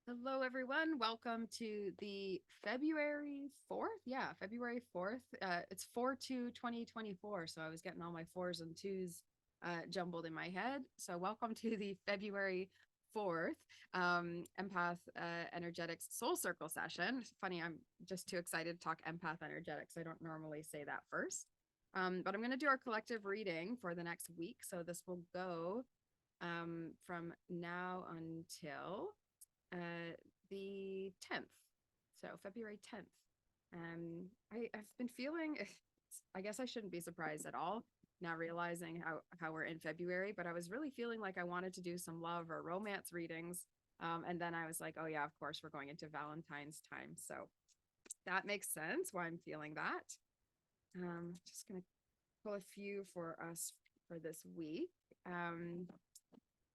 Hello, everyone. Welcome to the February 4th. Yeah, February 4th. It's 4/2/2024. So I was getting all my fours and twos jumbled in my head. So welcome to the February 4th Empath Energetics Soul Circle session. Funny, I'm just too excited to talk empath energetics. I don't normally say that first. But I'm going to do our collective reading for the next week. So this will go from now until uh, the 10th. So February 10th. I've been feeling, I guess I shouldn't be surprised at all now realizing how we're in February, but I was really feeling like I wanted to do some love or romance readings. And then I was like, oh, yeah, of course, we're going into Valentine's time. So that makes sense why I'm feeling that. Just going to pull a few for us for this week.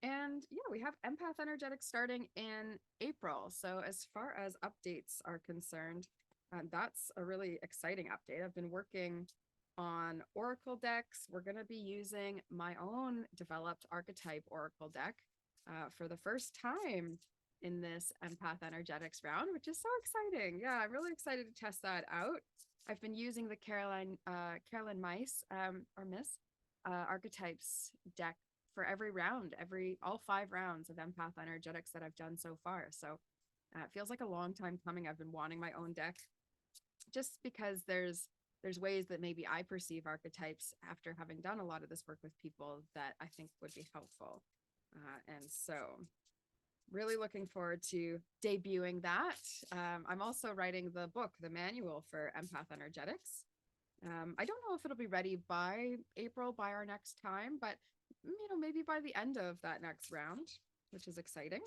And yeah, we have Empath Energetics starting in April. So, as far as updates are concerned, that's a really exciting update. I've been working on Oracle decks. We're going to be using my own developed archetype Oracle deck for the first time in this Empath Energetics round, which is so exciting. Yeah, I'm really excited to test that out. I've been using the Caroline Mice or Miss archetypes deck for every round, all 5 rounds of empath energetics that I've done so far. So it feels like a long time coming. I've been wanting my own deck just because there's ways that maybe I perceive archetypes after having done a lot of this work with people that I think would be helpful. And so really looking forward to debuting that. I'm also writing the book, the manual for empath energetics. I don't know if it'll be ready by April, by our next time, but maybe by the end of that next round, which is exciting.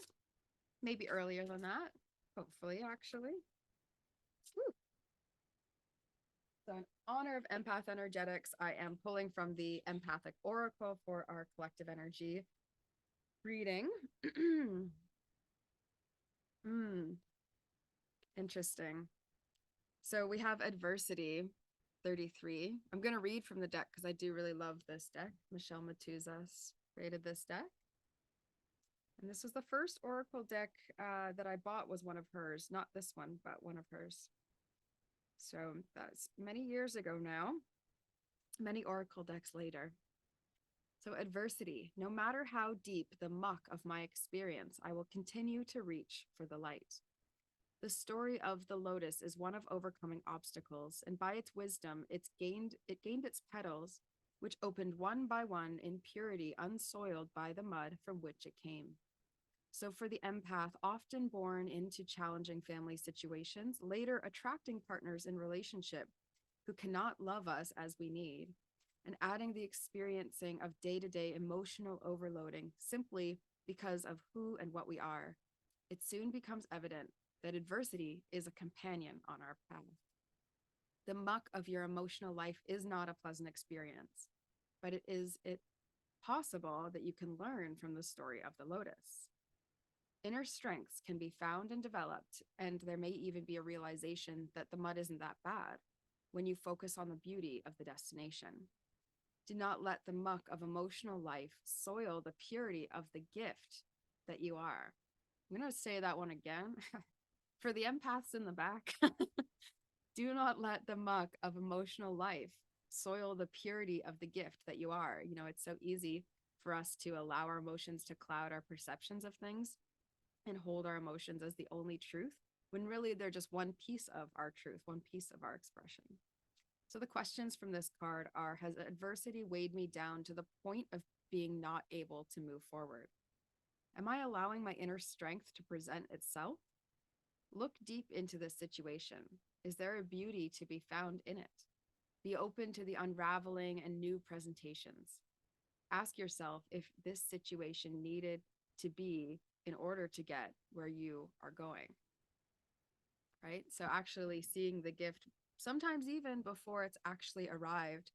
Maybe earlier than that, hopefully, actually. Woo. So, in honor of empath energetics, I am pulling from the empathic oracle for our collective energy reading. mm, interesting. So we have adversity 33. I'm going to read from the deck because I do really love this deck. Michelle Matuzas created this deck. And this was the first Oracle deck that I bought was one of hers. Not this one, but one of hers. So that's many years ago now, many Oracle decks later. So adversity, no matter how deep the muck of my experience, I will continue to reach for the light. The story of the lotus is one of overcoming obstacles, and by its wisdom, it gained its petals, which opened one by one in purity unsoiled by the mud from which it came. So for the empath, often born into challenging family situations, later attracting partners in relationship who cannot love us as we need, and adding the experiencing of day-to-day emotional overloading simply because of who and what we are, it soon becomes evident that adversity is a companion on our path. The muck of your emotional life is not a pleasant experience, but it possible that you can learn from the story of the lotus. Inner strengths can be found and developed, and there may even be a realization that the mud isn't that bad when you focus on the beauty of the destination. Do not let the muck of emotional life soil the purity of the gift that you are. I'm going to say that one again. For the empaths in the back, do not let the muck of emotional life soil the purity of the gift that you are. It's so easy for us to allow our emotions to cloud our perceptions of things and hold our emotions as the only truth, when really they're just one piece of our truth, one piece of our expression. So the questions from this card are: has adversity weighed me down to the point of being not able to move forward? Am I allowing my inner strength to present itself? Look deep into this situation. Is there a beauty to be found in it? Be open to the unraveling and new presentations. Ask yourself if this situation needed to be in order to get where you are going. Right? So actually seeing the gift sometimes even before it's actually arrived,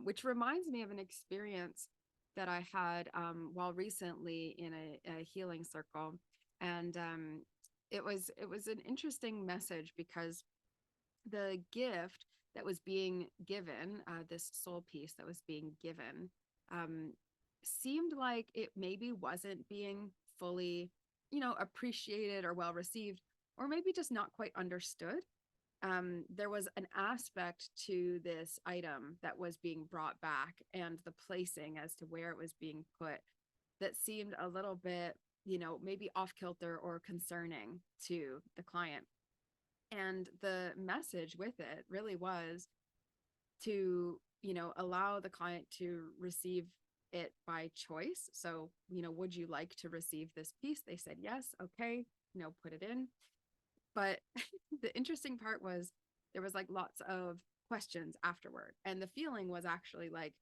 which reminds me of an experience that I had while recently in a healing circle. And it was an interesting message because the gift that was being given, this soul piece that was being given, um, seemed like it maybe wasn't being fully appreciated or well received, or maybe just not quite understood. There was an aspect to this item that was being brought back and the placing as to where it was being put that seemed a little bit, maybe off kilter or concerning to the client. And the message with it really was to, allow the client to receive it by choice. So, would you like to receive this piece? They said yes. Okay, put it in. But the interesting part was there was like lots of questions afterward. And the feeling was actually like,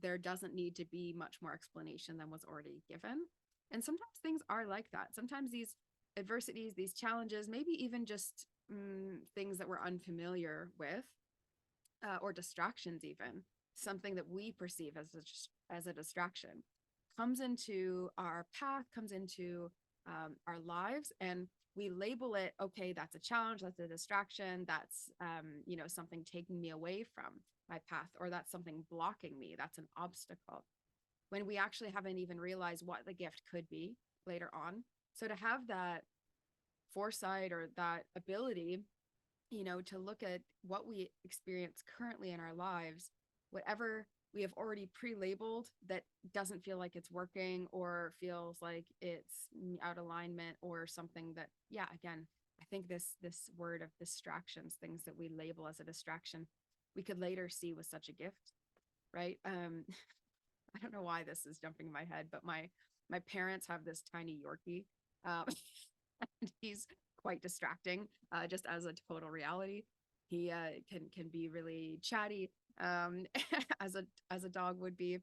there doesn't need to be much more explanation than was already given. And sometimes things are like that. Sometimes these adversities, these challenges, maybe even just things that we're unfamiliar with, or distractions, even something that we perceive as a distraction, comes into our path, comes into our lives, and we label it, okay, that's a challenge, that's a distraction, that's something taking me away from my path, or that's something blocking me, that's an obstacle, when we actually haven't even realized what the gift could be later on. So to have that foresight or that ability, to look at what we experience currently in our lives, whatever we have already pre-labeled that doesn't feel like it's working or feels like it's out of alignment or something that, yeah, again, I think this word of distractions, things that we label as a distraction, we could later see was such a gift, right? I don't know why this is jumping in my head, but my parents have this tiny Yorkie. Um, and he's quite distracting, just as a total reality. He can be really chatty, as a dog would be.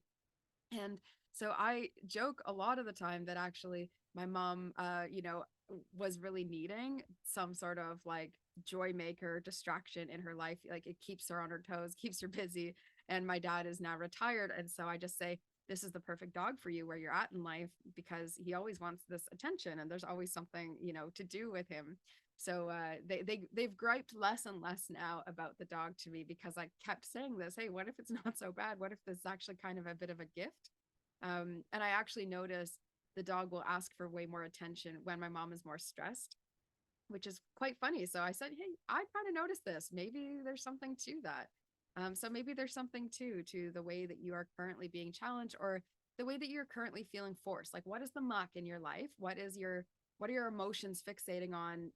And so I joke a lot of the time that actually my mom, was really needing some sort of like joy maker distraction in her life. Like it keeps her on her toes, keeps her busy. And my dad is now retired. And so I just say, this is the perfect dog for you where you're at in life, because he always wants this attention and there's always something, to do with him. So they've griped less and less now about the dog to me, because I kept saying this, hey, what if it's not so bad? What if this is actually kind of a bit of a gift? And I actually notice the dog will ask for way more attention when my mom is more stressed, which is quite funny. So I said, hey, I kind of noticed this. Maybe there's something to that. So maybe there's something to the way that you are currently being challenged, or the way that you're currently feeling forced. Like, what is the muck in your life? What are your emotions fixating on,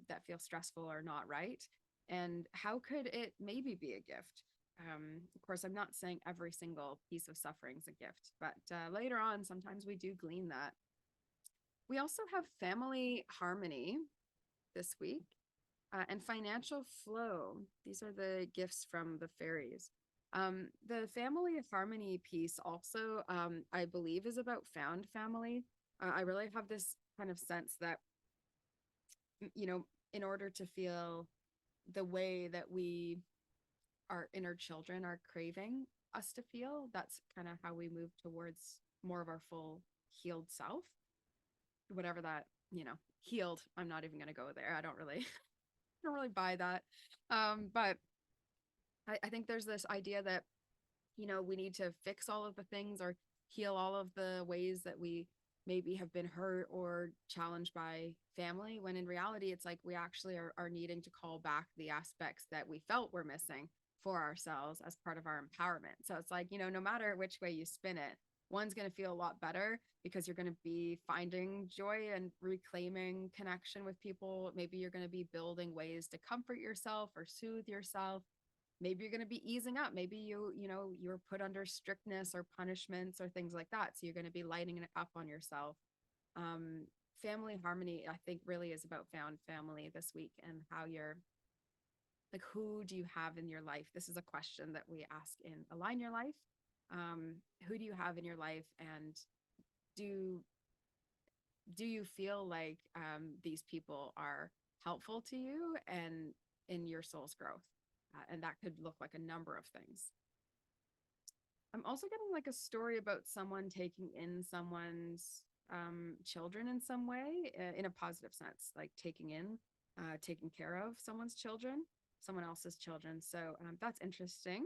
that feel stressful or not right? And how could it maybe be a gift? Of course, I'm not saying every single piece of suffering is a gift, but later on, sometimes we do glean that. We also have family harmony this week, and financial flow. These are the gifts from the fairies. The family harmony piece also, I believe, is about found family. I really have this kind of sense that, in order to feel the way that our inner children are craving us to feel, that's kind of how we move towards more of our full healed self, whatever that, healed. I'm not even going to go there. I don't really don't really buy that. But I think there's this idea that, we need to fix all of the things or heal all of the ways that we maybe have been hurt or challenged by family, when in reality, it's like we actually are needing to call back the aspects that we felt were missing for ourselves as part of our empowerment. So it's like, no matter which way you spin it, one's going to feel a lot better because you're going to be finding joy and reclaiming connection with people. Maybe you're going to be building ways to comfort yourself or soothe yourself. Maybe you're going to be easing up. Maybe you're put under strictness or punishments or things like that. So you're going to be lighting it up on yourself. Um, Family harmony, I think, really is about found family this week, and how you're like, who do you have in your life? This is a question that we ask in Align Your Life. Who do you have in your life, and do you feel like, these people are helpful to you and in your soul's growth? And that could look like a number of things. I'm also getting like a story about someone taking in someone's, children in some way, in a positive sense, like taking care of someone's children, someone else's children. So that's interesting.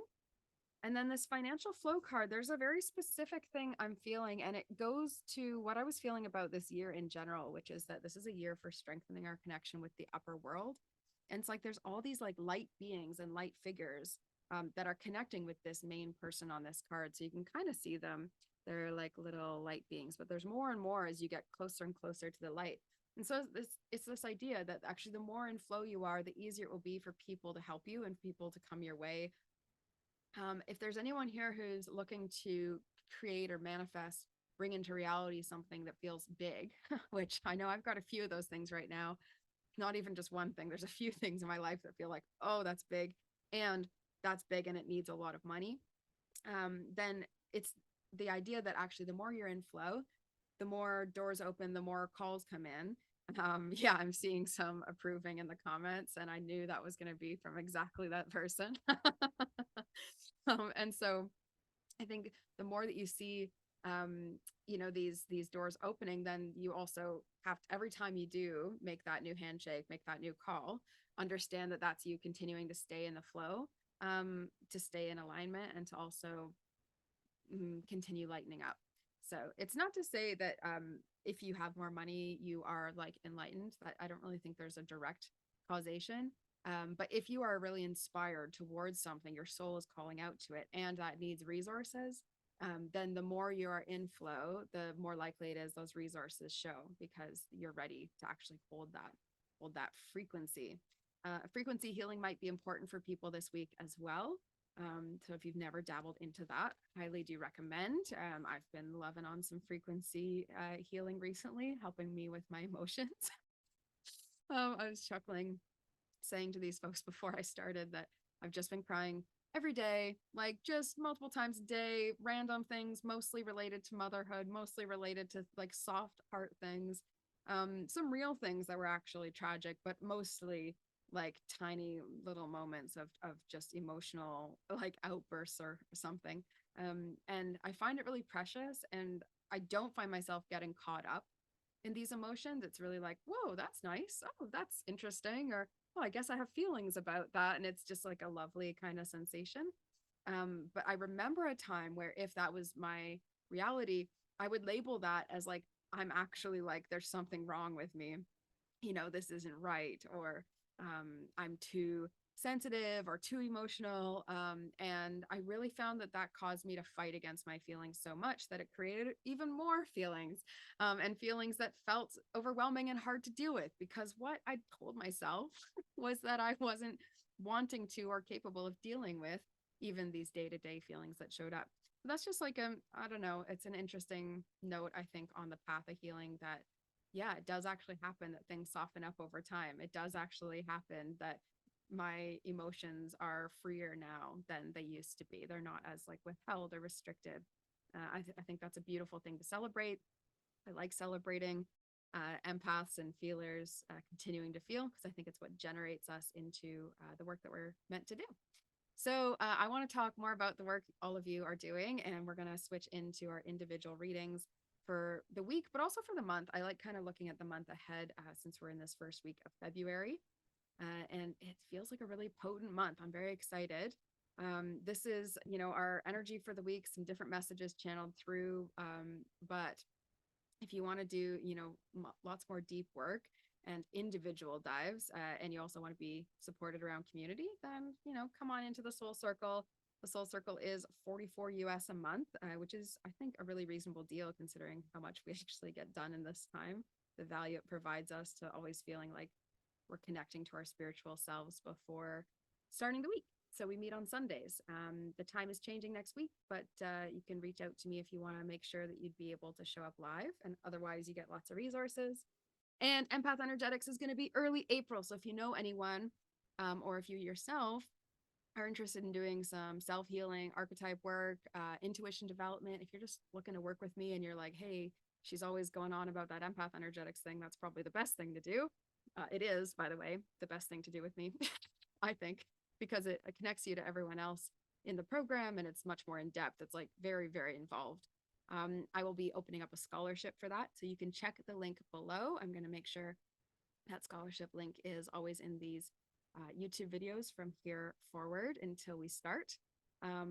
And then this financial flow card, there's a very specific thing I'm feeling, and it goes to what I was feeling about this year in general, which is that this is a year for strengthening our connection with the upper world. And it's like there's all these like light beings and light figures that are connecting with this main person on this card. So you can kind of see them. They're like little light beings, but there's more and more as you get closer and closer to the light. And so it's this idea that actually the more in flow you are, the easier it will be for people to help you and people to come your way. If there's anyone here who's looking to create or manifest, bring into reality something that feels big, which I know I've got a few of those things right now, not even just one thing. There's a few things in my life that feel like, oh, that's big. And that's big and it needs a lot of money. Then it's the idea that actually the more you're in flow, the more doors open, the more calls come in. Yeah, I'm seeing some approving in the comments, and I knew that was going to be from exactly that person. And so I think the more that you see, these doors opening, then you also have to, every time you do make that new handshake, make that new call, understand that that's you continuing to stay in the flow, to stay in alignment, and to also continue lightening up. So it's not to say that if you have more money, you are like enlightened. I don't really think there's a direct causation. But if you are really inspired towards something, your soul is calling out to it, and that needs resources, then the more you are in flow, the more likely it is those resources show because you're ready to actually hold that frequency. Frequency healing might be important for people this week as well. So if you've never dabbled into that, highly do recommend. I've been loving on some frequency healing recently, helping me with my emotions. I was chuckling, saying to these folks before I started that I've just been crying every day, like just multiple times a day, random things, mostly related to motherhood, mostly related to like soft heart things, some real things that were actually tragic, but mostly like tiny little moments of just emotional like outbursts or something. And I find it really precious, and I don't find myself getting caught up in these emotions. It's really like, whoa, that's nice. Oh, that's interesting. Or, oh, I guess I have feelings about that. And it's just like a lovely kind of sensation. But I remember a time where if that was my reality, I would label that as like, I'm actually like, there's something wrong with me. This isn't right. Or I'm too sensitive or too emotional. And I really found that caused me to fight against my feelings so much that it created even more feelings, and feelings that felt overwhelming and hard to deal with, because what I told myself was that I wasn't wanting to or capable of dealing with even these day-to-day feelings that showed up. But that's just like, I don't know, it's an interesting note, I think, on the path of healing, that yeah, it does actually happen that things soften up over time. It does actually happen that my emotions are freer now than they used to be. They're not as like withheld or restricted. I think that's a beautiful thing to celebrate. I like celebrating empaths and feelers continuing to feel, because I think it's what generates us into the work that we're meant to do. So I want to talk more about the work all of you are doing, and we're going to switch into our individual readings for the week, but also for the month. I like kind of looking at the month ahead, since we're in this first week of February. And it feels like a really potent month. I'm very excited. This is, our energy for the week, some different messages channeled through. But if you want to do, lots more deep work and individual dives, and you also want to be supported around community, then, come on into the Soul Circle. The Soul Circle is $44 US a month, which is, I think, a really reasonable deal considering how much we actually get done in this time. The value it provides us to always feeling like we're connecting to our spiritual selves before starting the week. So we meet on Sundays. The time is changing next week, but you can reach out to me if you want to make sure that you'd be able to show up live. And otherwise, you get lots of resources. And Empath Energetics is going to be early April. So if you know anyone, or if you yourself are interested in doing some self-healing, archetype work, intuition development, if you're just looking to work with me and you're like, hey, she's always going on about that Empath Energetics thing, that's probably the best thing to do. It is, by the way, the best thing to do with me, I think, because it connects you to everyone else in the program, and it's much more in depth. It's like very, very involved. I will be opening up a scholarship for that. So you can check the link below. I'm going to make sure that scholarship link is always in these YouTube videos from here forward until we start.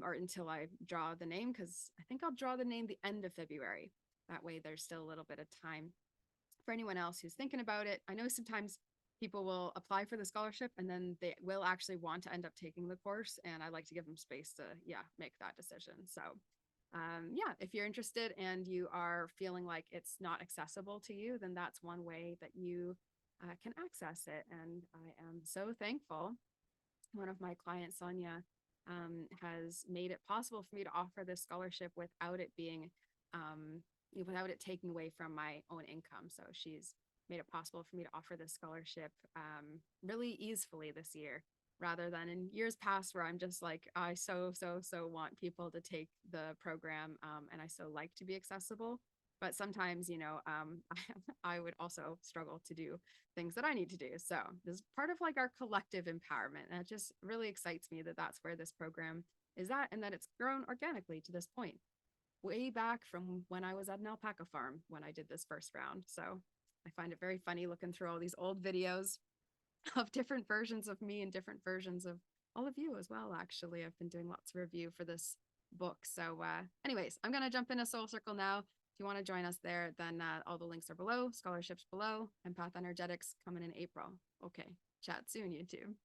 or until I draw the name, because I think I'll draw the name the end of February. That way, there's still a little bit of time for anyone else who's thinking about it. I know sometimes people will apply for the scholarship and then they will actually want to end up taking the course. And I like to give them space to, yeah, make that decision. So, yeah, if you're interested and you are feeling like it's not accessible to you, then that's one way that you can access it. And I am so thankful. One of my clients, Sonia, has made it possible for me to offer this scholarship um, without it taking away from my own income. So she's made it possible for me to offer this scholarship really easily this year, rather than in years past where I'm just like, I so want people to take the program, and I so like to be accessible. But sometimes, I would also struggle to do things that I need to do. So this is part of like our collective empowerment. And it just really excites me that that's where this program is at, and that it's grown organically to this point, way back from when I was at an alpaca farm when I did this first round. So I find it very funny looking through all these old videos of different versions of me and different versions of all of you as well. Actually, I've been doing lots of review for this book. So, anyways, I'm going to jump into Soul Circle now. If you want to join us there, then all the links are below, scholarships below, Empath Energetics coming in April. Okay, chat soon, YouTube.